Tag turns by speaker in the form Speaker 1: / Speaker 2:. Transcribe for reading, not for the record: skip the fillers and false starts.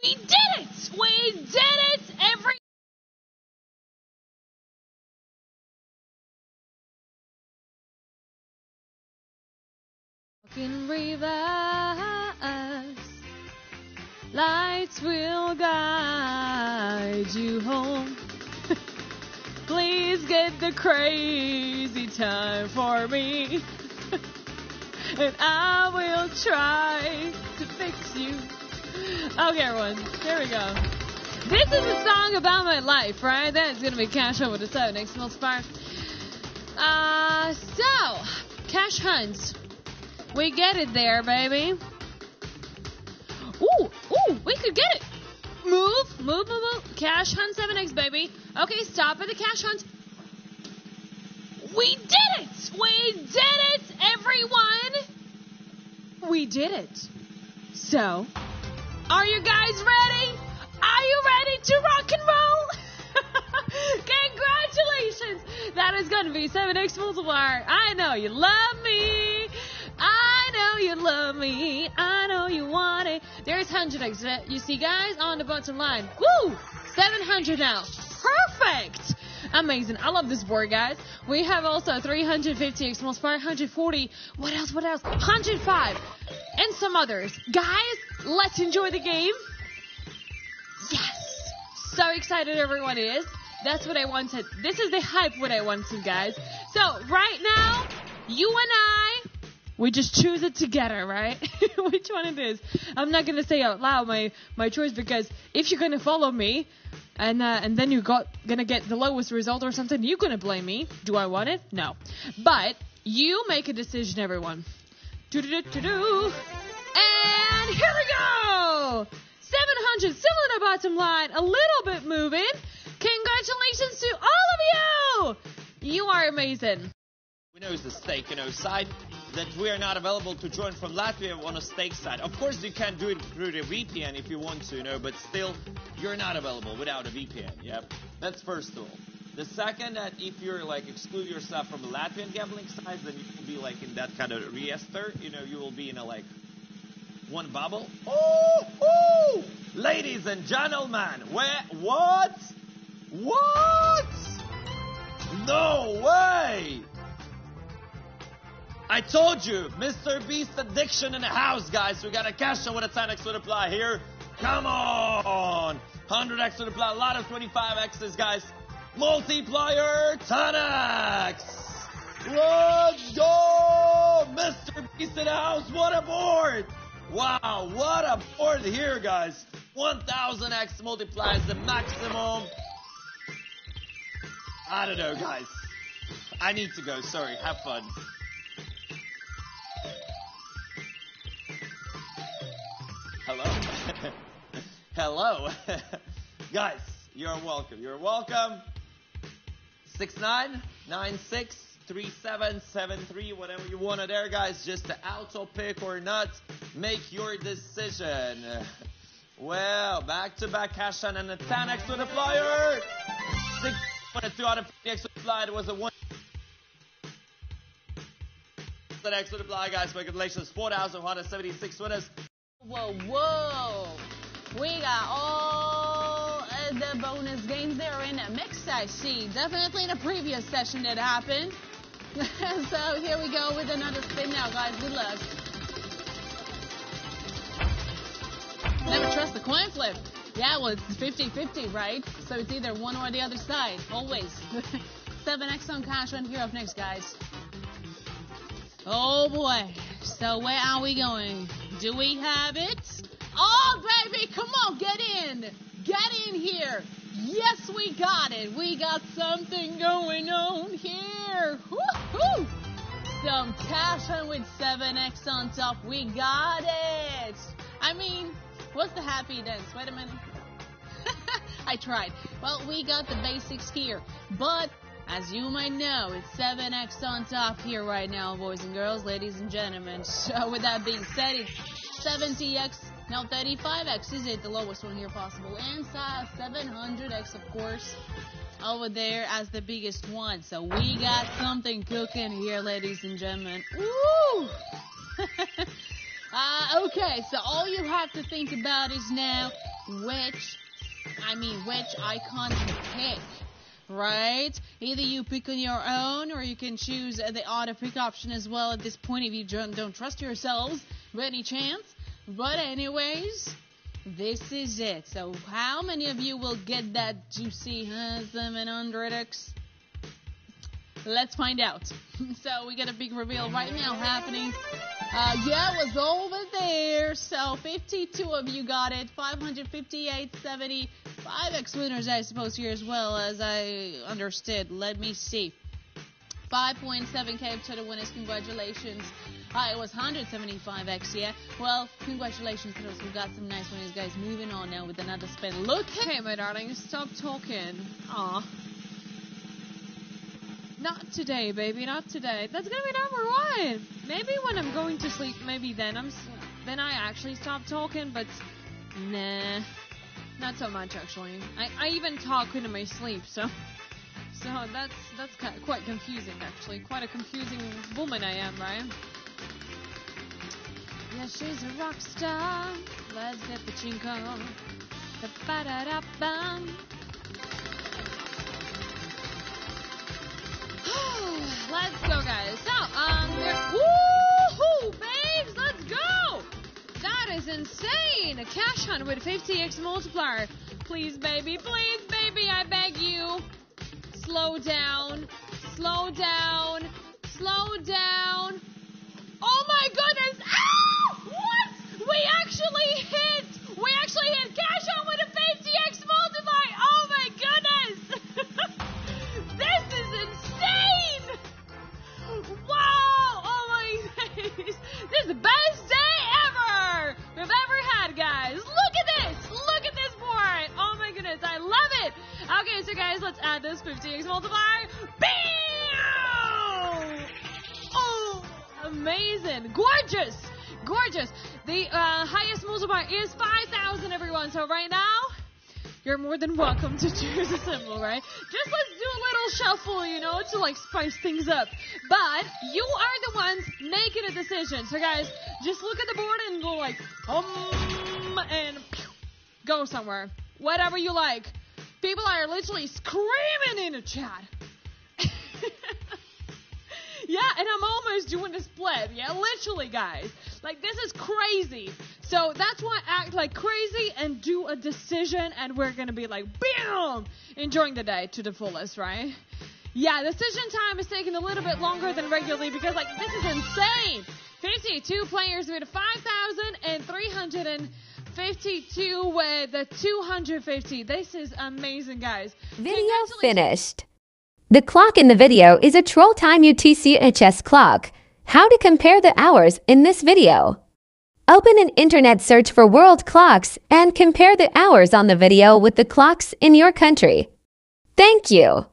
Speaker 1: We did it! We did it! Every fucking reverse lights will guide you home. Please get the crazy time for me. And I will try to fix you. Okay, everyone, here we go. This is a song about my life, right? That's gonna be Cash Hunt with the 7X Multiplier. So, Cash Hunt. We get it there, baby. Ooh, we could get it. Move. Cash Hunt 7X, baby. Okay, stop at the Cash Hunt. We did it! We did it, everyone! We did it. So, are you guys ready? Are you ready to rock and roll? Congratulations! That is going to be 7X Multiplier. I know you love me. I know you love me. I know you want it. There's 100X. You see, guys, on the bottom line. Woo! 700 now. Perfect! Amazing. I love this board, guys. We have also 350X multiplier, 140. What else? 105. And some others. Guys, let's enjoy the game. Yes! So excited everyone is. That's what I wanted. This is the hype what I wanted, guys. So, right now, you and I, we just choose it together, right? Which one it is. I'm not going to say out loud my choice, because if you're going to follow me, and then you're gonna get the lowest result or something, you're gonna blame me. Do I want it? No. But you make a decision, everyone. And here we go! 700, still in the bottom line, a little bit moving. Congratulations to all of you! You are amazing.
Speaker 2: We know it's the stake, side that we are not available to join from Latvia on a stake side. Of course, you can do it through the VPN if you want to, but still, you're not available without a VPN, yep. That's first of all. The second, that if you're, exclude yourself from the Latvian gambling side, then you will be, in that kind of register, you will be in a, one bubble. Ooh! Ladies and gentlemen, what? No way! I told you, Mr. Beast addiction in the house, guys. We got a cash out with a 10X multiplier here. Come on. 100X multiplier, a lot of 25Xs, guys. Multiplier 10X. Let's go. Mr. Beast in the house, what a board. Wow, what a board here, guys. 1000X multipliers, the maximum. I don't know, guys. I need to go, sorry, have fun. Hello? Hello? Guys, you're welcome. 69963773, whatever you want there, guys. Just the auto pick or not. Make your decision. Well, back-to-back cash on and a 10X multiplier. 250X multiplier. It was a 1X multiplier, guys. Congratulations. 4,176 winners.
Speaker 3: Whoa. We got all the bonus games there in the mix, I see. Definitely the previous session that happened. So here we go with another spin now, guys. Good luck. Never trust the coin flip. Yeah, well, it's 50-50, right? So it's either one or the other side. Always. 7X on cash on here up next, guys. Oh, boy. So where are we going? Do we have it? Oh, baby, come on, get in. Get in here. Yes, we got it. We got something going on here. Woo-hoo. Some cash on with 7X on top. We got it. I mean, what's the happy dance? Wait a minute. I tried. Well, we got the basics here. But as you might know, it's 7X on top here right now, boys and girls, ladies and gentlemen. So with that being said, it's 70X, now 35X is it, the lowest one here possible. And 700X, of course, over there as the biggest one. So we got something cooking here, ladies and gentlemen. Woo! Okay, so all you have to think about is now which icon to pick, right? Either you pick on your own, or you can choose the auto pick option as well at this point if you don't trust yourselves by any chance. But anyways, this is it. So how many of you will get that juicy 700X? Let's find out. So we got a big reveal right now happening. Yeah, it was over there. So 52 of you got it. 558.70. 5x winners, I suppose, here as well, as I understood. Let me see. 5.7k total winners. Congratulations. It was 175x, yeah. Well, congratulations to those who got some nice winners, guys. Moving on now with another spin. Look.
Speaker 1: Hey, my darling, stop talking. Aw. Not today, baby, not today. That's gonna be number one. Maybe when I'm going to sleep, maybe then I actually stop talking, but nah, not so much actually. I even talk in my sleep, so that's quite confusing actually. Quite a confusing woman I am, right? Yeah, she's a rock star. Let's get the chinko. Ba-da-da-bum. Let's go, guys. So, woohoo, babes, let's go. That is insane. A cash hunt with 50x multiplier. Please, baby, I beg you. Slow down, slow down, slow down. Oh my goodness. Ah! What? We actually hit cash hunt with a 50x multiplier. Oh my goodness. This is insane. Wow! Oh my days! This is the best day ever we've ever had, guys. Look at this! Look at this board! Oh my goodness, I love it! Okay, so guys, let's add this 50x multiplier. Bam! Oh, amazing! Gorgeous! Gorgeous! The highest multiplier is 5,000, everyone. So right now, you're more than welcome to choose a symbol, right? Just let's do a little shuffle, you know, to like spice things up. But you are the ones making a decision. So guys, just look at the board and go like, and go somewhere. Whatever you like. People are literally screaming in the chat. Yeah, and I'm almost doing a split. Yeah, literally, guys. Like, this is crazy. So that's why act like crazy and do a decision, and we're going to be like, bam, enjoying the day to the fullest, right? Yeah, decision time is taking a little bit longer than regularly because, like, this is insane. 52 players with 5,000 and 352 with the 250. This is amazing, guys.
Speaker 4: Video finished. The clock in the video is a Troll Time UTC-HS clock. How to compare the hours in this video. Open an internet search for world clocks and compare the hours on the video with the clocks in your country. Thank you.